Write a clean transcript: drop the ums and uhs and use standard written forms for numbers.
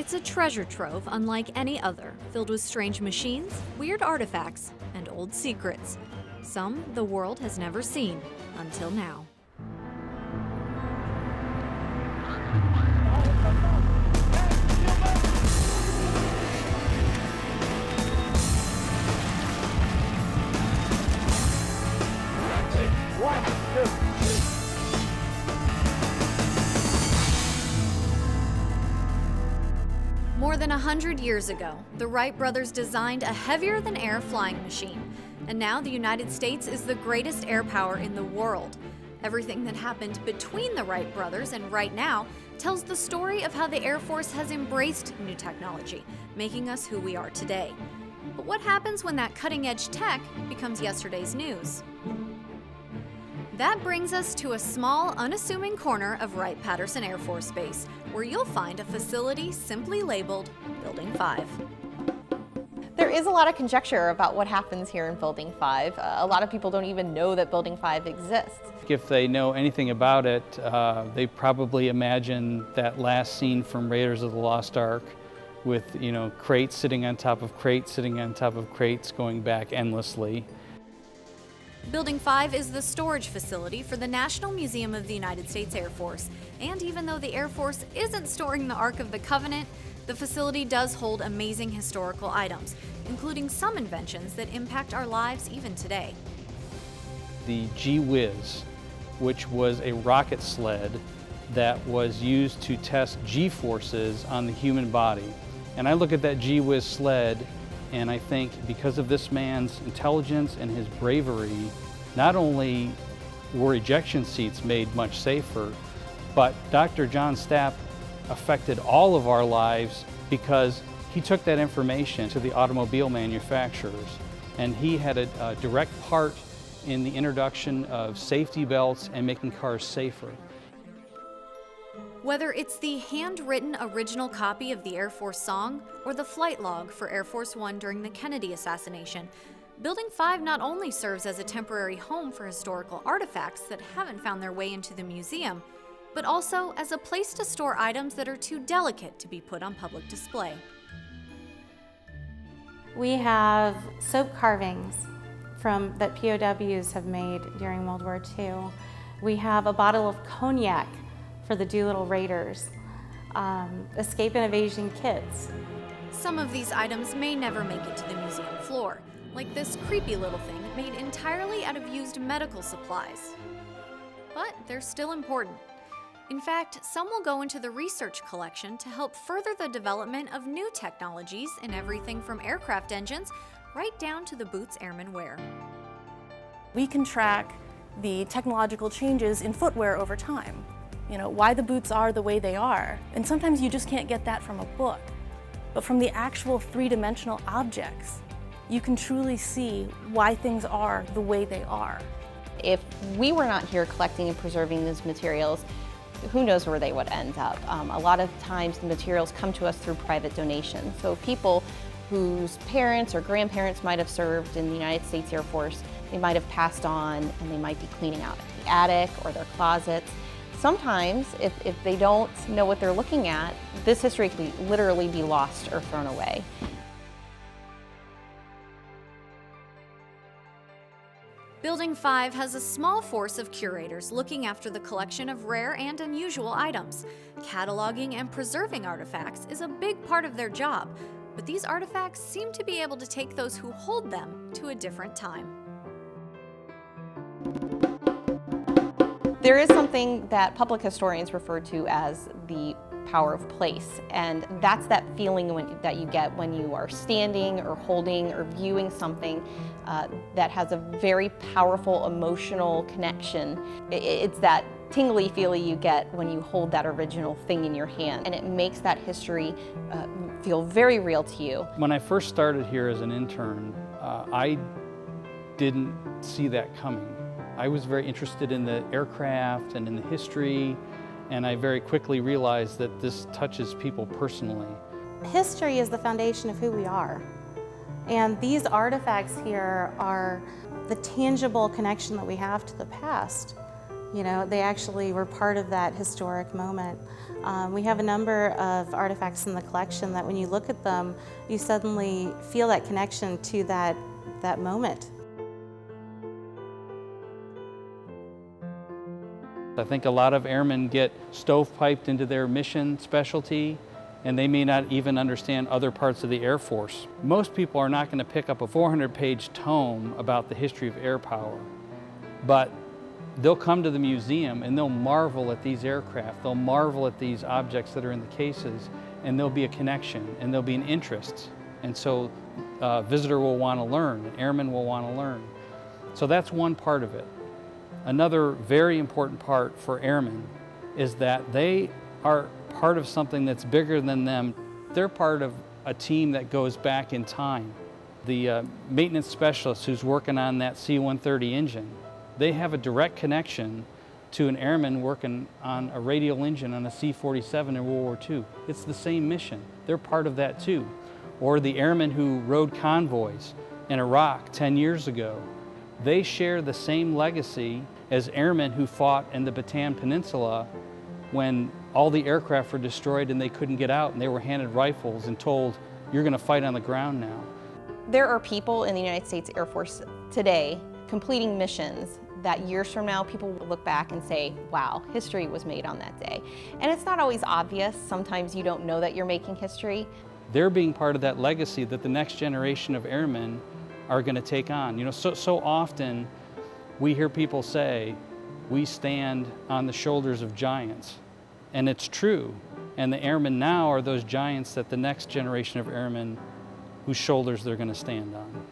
It's a treasure trove unlike any other, filled with strange machines, weird artifacts, and old secrets. Some the world has never seen until now. More than 100 years ago, the Wright brothers designed a heavier-than-air flying machine, and now the United States is the greatest air power in the world. Everything that happened between the Wright brothers and right now tells the story of how the Air Force has embraced new technology, making us who we are today. But what happens when that cutting-edge tech becomes yesterday's news? That brings us to a small, unassuming corner of Wright-Patterson Air Force Base, where you'll find a facility simply labeled Building 5. There is a lot of conjecture about what happens here in Building 5. A lot of people don't even know that Building 5 exists. If they know anything about it, they probably imagine that last scene from Raiders of the Lost Ark with, crates sitting on top of crates, sitting on top of crates, going back endlessly. Building 5 is the storage facility for the National Museum of the United States Air Force, and even though the Air Force isn't storing the Ark of the Covenant, the facility does hold amazing historical items, including some inventions that impact our lives even today. The G-Whiz, which was a rocket sled that was used to test G-forces on the human body. And I look at that G-Whiz sled and I think because of this man's intelligence and his bravery, not only were ejection seats made much safer, but Dr. John Stapp affected all of our lives because he took that information to the automobile manufacturers, and he had a direct part in the introduction of safety belts and making cars safer. Whether it's the handwritten original copy of the Air Force song or the flight log for Air Force One during the Kennedy assassination, Building 5 not only serves as a temporary home for historical artifacts that haven't found their way into the museum, but also as a place to store items that are too delicate to be put on public display. We have soap carvings that POWs have made during World War II. We have a bottle of cognac for the Doolittle Raiders, escape and evasion kits. Some of these items may never make it to the museum floor, like this creepy little thing made entirely out of used medical supplies. But they're still important. In fact, some will go into the research collection to help further the development of new technologies in everything from aircraft engines right down to the boots airmen wear. We can track the technological changes in footwear over time. Why the boots are the way they are. And sometimes you just can't get that from a book. But from the actual three-dimensional objects, you can truly see why things are the way they are. If we were not here collecting and preserving these materials, who knows where they would end up. A lot of times the materials come to us through private donations. So people whose parents or grandparents might have served in the United States Air Force, they might have passed on and they might be cleaning out the attic or their closets. Sometimes, if they don't know what they're looking at, this history could literally be lost or thrown away. Building 5 has a small force of curators looking after the collection of rare and unusual items. Cataloging and preserving artifacts is a big part of their job, but these artifacts seem to be able to take those who hold them to a different time. There is something that public historians refer to as the power of place, and that's that feeling that you get when you are standing or holding or viewing something that has a very powerful emotional connection. It's that tingly feeling you get when you hold that original thing in your hand, and it makes that history feel very real to you. When I first started here as an intern, I didn't see that coming. I was very interested in the aircraft and in the history, and I very quickly realized that this touches people personally. History is the foundation of who we are. And these artifacts here are the tangible connection that we have to the past. You know, they actually were part of that historic moment. We have a number of artifacts in the collection that when you look at them, you suddenly feel that connection to that moment. I think a lot of airmen get stovepiped into their mission specialty, and they may not even understand other parts of the Air Force. Most people are not going to pick up a 400-page tome about the history of air power, but they'll come to the museum and they'll marvel at these aircraft, they'll marvel at these objects that are in the cases, and there'll be a connection and there'll be an interest. And so a visitor will want to learn, an airman will want to learn. So that's one part of it. Another very important part for airmen is that they are part of something that's bigger than them. They're part of a team that goes back in time. The maintenance specialist who's working on that C-130 engine, they have a direct connection to an airman working on a radial engine on a C-47 in World War II. It's the same mission. They're part of that too. Or the airmen who rode convoys in Iraq 10 years ago. They share the same legacy as airmen who fought in the Bataan Peninsula when all the aircraft were destroyed and they couldn't get out, and they were handed rifles and told, you're going to fight on the ground now. There are people in the United States Air Force today completing missions that years from now people will look back and say, wow, history was made on that day. And it's not always obvious. Sometimes you don't know that you're making history. They're being part of that legacy that the next generation of airmen are going to take on. You know, so often we hear people say, we stand on the shoulders of giants. And it's true. And the airmen now are those giants that the next generation of airmen whose shoulders they're going to stand on.